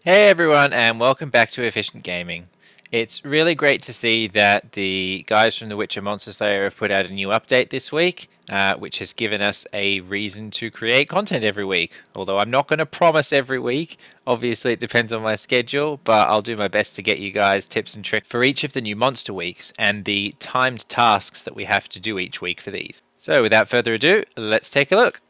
Hey everyone, and welcome back to Efficient Gaming. It's really great to see that the guys from the Witcher Monster Slayer have put out a new update this week, which has given us a reason to create content every week. Although I'm not going to promise every week, obviously it depends on my schedule, but I'll do my best to get you guys tips and tricks for each of the new monster weeks and the timed tasks that we have to do each week for these. So without further ado, let's take a look.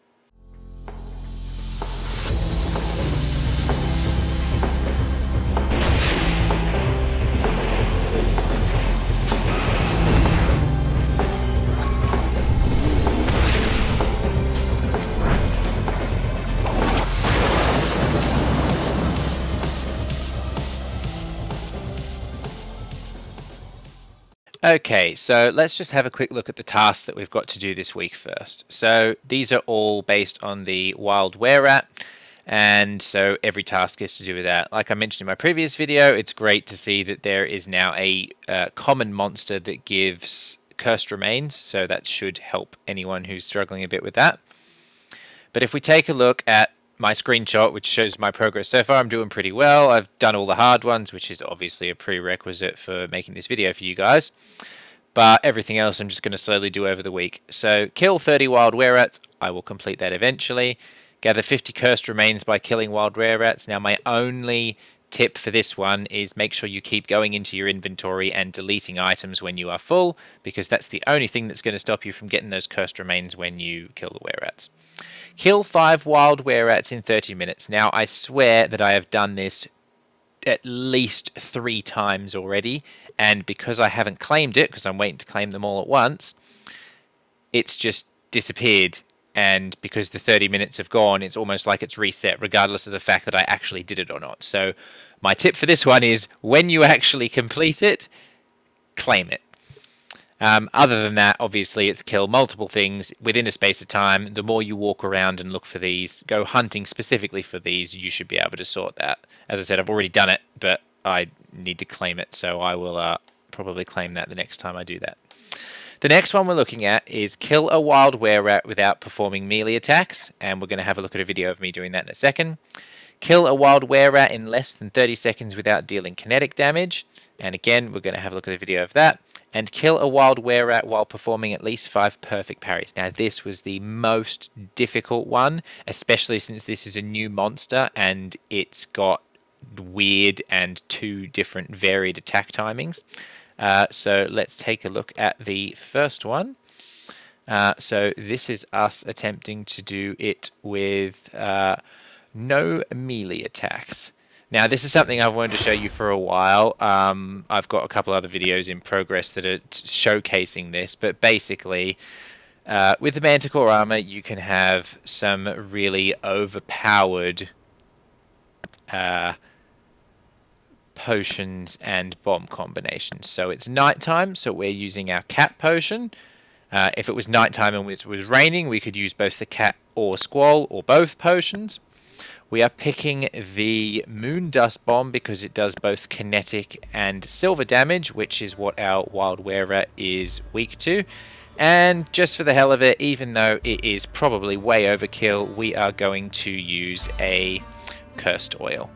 Okay, so let's just have a quick look at the tasks that we've got to do this week first. So these are all based on the Wild Wererat, and so every task is to do with that. Like I mentioned in my previous video, it's great to see that there is now a common monster that gives cursed remains, so that should help anyone who's struggling a bit with that. But if we take a look at my screenshot, which shows my progress so far, I'm doing pretty well. I've done all the hard ones, which is obviously a prerequisite for making this video for you guys. But everything else I'm just going to slowly do over the week. So kill 30 wild wererats. I will complete that eventually. Gather 50 cursed remains by killing wild wererats. Now my only tip for this one is make sure you keep going into your inventory and deleting items when you are full, because that's the only thing that's going to stop you from getting those cursed remains when you kill the wererats. Kill 5 wild wererats in 30 minutes. Now, I swear that I have done this at least 3 times already, and because I haven't claimed it, because I'm waiting to claim them all at once, it's just disappeared. And because the 30 minutes have gone, it's almost like it's reset, regardless of the fact that I actually did it or not. So my tip for this one is, when you actually complete it, claim it. Other than that, obviously, it's kill multiple things within a space of time. The more you walk around and look for these, go hunting specifically for these, you should be able to sort that. As I said, I've already done it, but I need to claim it, so I will probably claim that the next time I do that. The next one we're looking at is kill a wild wererat without performing melee attacks, and we're going to have a look at a video of me doing that in a second. Kill a wild wererat in less than 30 seconds without dealing kinetic damage, and again, we're going to have a look at a video of that. And kill a wild wererat while performing at least 5 perfect parries. Now this was the most difficult one, especially since this is a new monster and it's got weird and 2 different varied attack timings. So let's take a look at the first one. So this is us attempting to do it with no melee attacks. Now, this is something I've wanted to show you for a while. I've got a couple other videos in progress that are showcasing this, but basically, with the Manticore armor, you can have some really overpowered potions and bomb combinations. So it's nighttime, so we're using our cat potion. If it was nighttime and it was raining, we could use both the cat or squall or both potions. We are picking the Moon Dust Bomb because it does both kinetic and silver damage, which is what our Wild Wererat is weak to. And just for the hell of it, even though it is probably way overkill, we are going to use a Cursed Oil.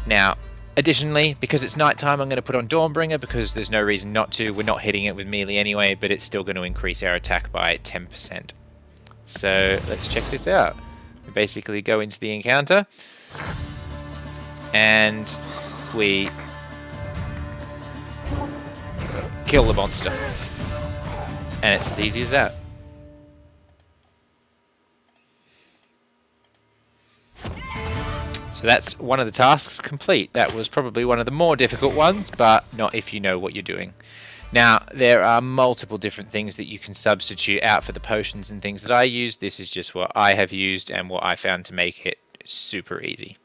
Now, additionally, because it's nighttime, I'm going to put on Dawnbringer because there's no reason not to. We're not hitting it with melee anyway, but it's still going to increase our attack by 10%. So let's check this out. We basically go into the encounter and we kill the monster, and it's as easy as that. So that's one of the tasks complete. That was probably one of the more difficult ones, but not if you know what you're doing. Now, there are multiple different things that you can substitute out for the potions and things that I use. This is just what I have used and what I found to make it super easy.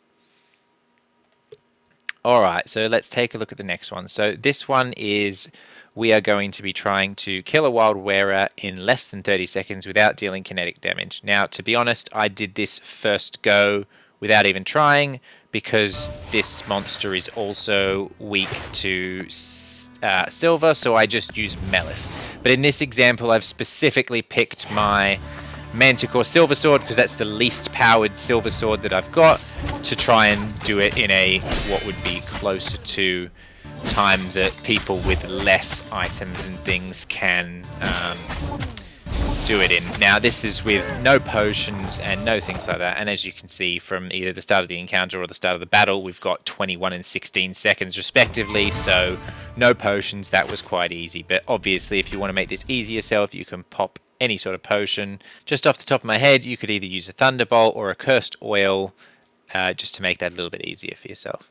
Alright, so let's take a look at the next one. So this one is, we are going to be trying to kill a wild wererat in less than 30 seconds without dealing kinetic damage. Now, to be honest, I did this first go without even trying, because this monster is also weak to silver, so I just use Melith. But in this example, I've specifically picked my Manticore Silver Sword, because that's the least powered silver sword that I've got, to try and do it in a what would be closer to time that people with less items and things can do it in. Now this is with no potions and no things like that, and as you can see from either the start of the encounter or the start of the battle, we've got 21 and 16 seconds respectively, so no potions. That was quite easy. But obviously if you want to make this easy yourself, you can pop any sort of potion. Just off the top of my head, you could either use a Thunderbolt or a Cursed Oil, just to make that a little bit easier for yourself.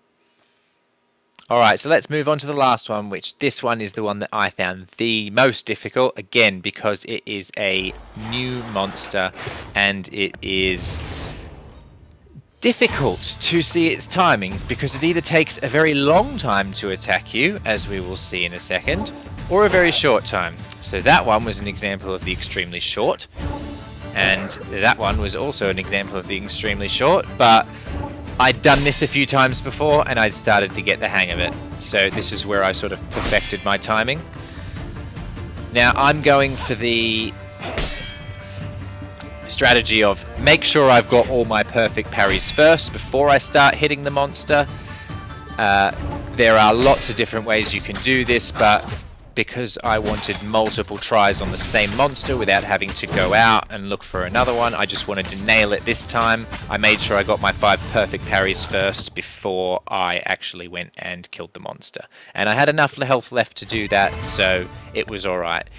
Alright, so let's move on to the last one, which this one is the one that I found the most difficult, again, because it is a new monster and it is difficult to see its timings, because it either takes a very long time to attack you, as we will see in a second, or a very short time. So that one was an example of the extremely short, and that one was also an example of the extremely short, but I'd done this a few times before and I'd started to get the hang of it. So this is where I sort of perfected my timing. Now I'm going for the strategy of make sure I've got all my perfect parries first before I start hitting the monster. There are lots of different ways you can do this, but because I wanted multiple tries on the same monster without having to go out and look for another one, I just wanted to nail it this time. I made sure I got my 5 perfect parries first before I actually went and killed the monster. And I had enough health left to do that, so it was alright.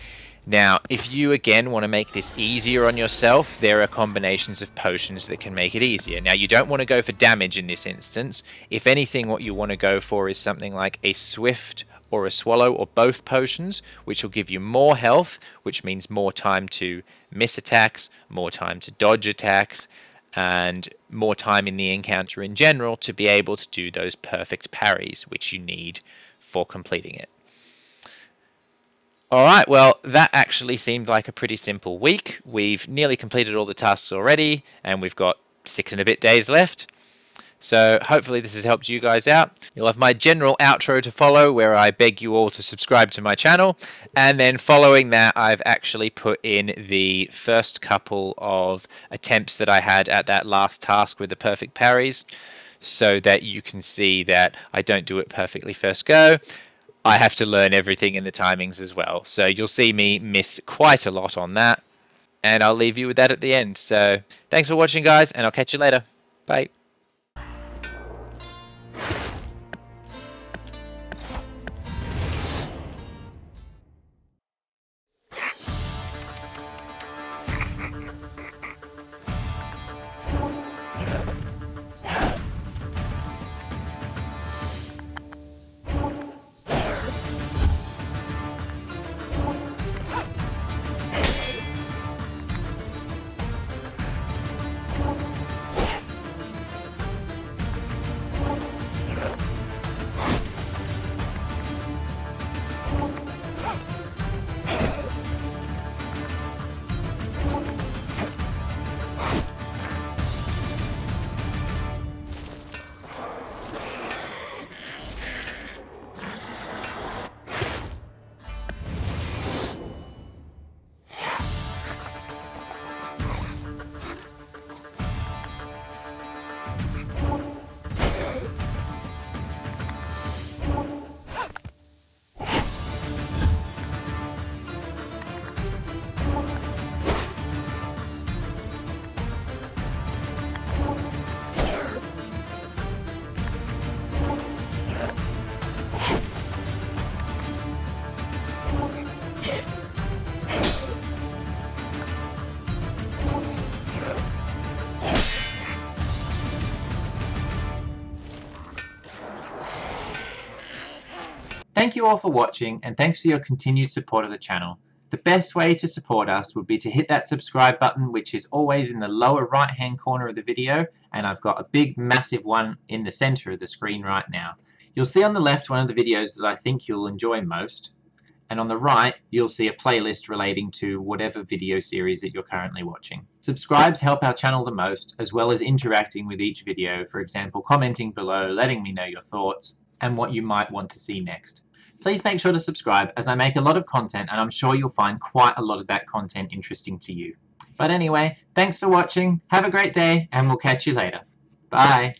Now, if you again want to make this easier on yourself, there are combinations of potions that can make it easier. Now, you don't want to go for damage in this instance. If anything, what you want to go for is something like a Swift or a Swallow, or both potions, which will give you more health, which means more time to miss attacks, more time to dodge attacks, and more time in the encounter in general to be able to do those perfect parries, which you need for completing it. Alright, well, that actually seemed like a pretty simple week. We've nearly completed all the tasks already, and we've got 6 and a bit days left. So hopefully this has helped you guys out. You'll have my general outro to follow, where I beg you all to subscribe to my channel. And then following that, I've actually put in the first couple of attempts that I had at that last task with the perfect parries, so that you can see that I don't do it perfectly first go. I have to learn everything in the timings as well. So you'll see me miss quite a lot on that. And I'll leave you with that at the end. So thanks for watching, guys, and I'll catch you later. Bye. Thank you all for watching, and thanks for your continued support of the channel. The best way to support us would be to hit that subscribe button, which is always in the lower right hand corner of the video, and I've got a big massive one in the center of the screen right now. You'll see on the left one of the videos that I think you'll enjoy most, and on the right you'll see a playlist relating to whatever video series that you're currently watching. Subscribes help our channel the most, as well as interacting with each video, for example commenting below, letting me know your thoughts and what you might want to see next. Please make sure to subscribe, as I make a lot of content and I'm sure you'll find quite a lot of that content interesting to you. But anyway, thanks for watching, have a great day, and we'll catch you later. Bye.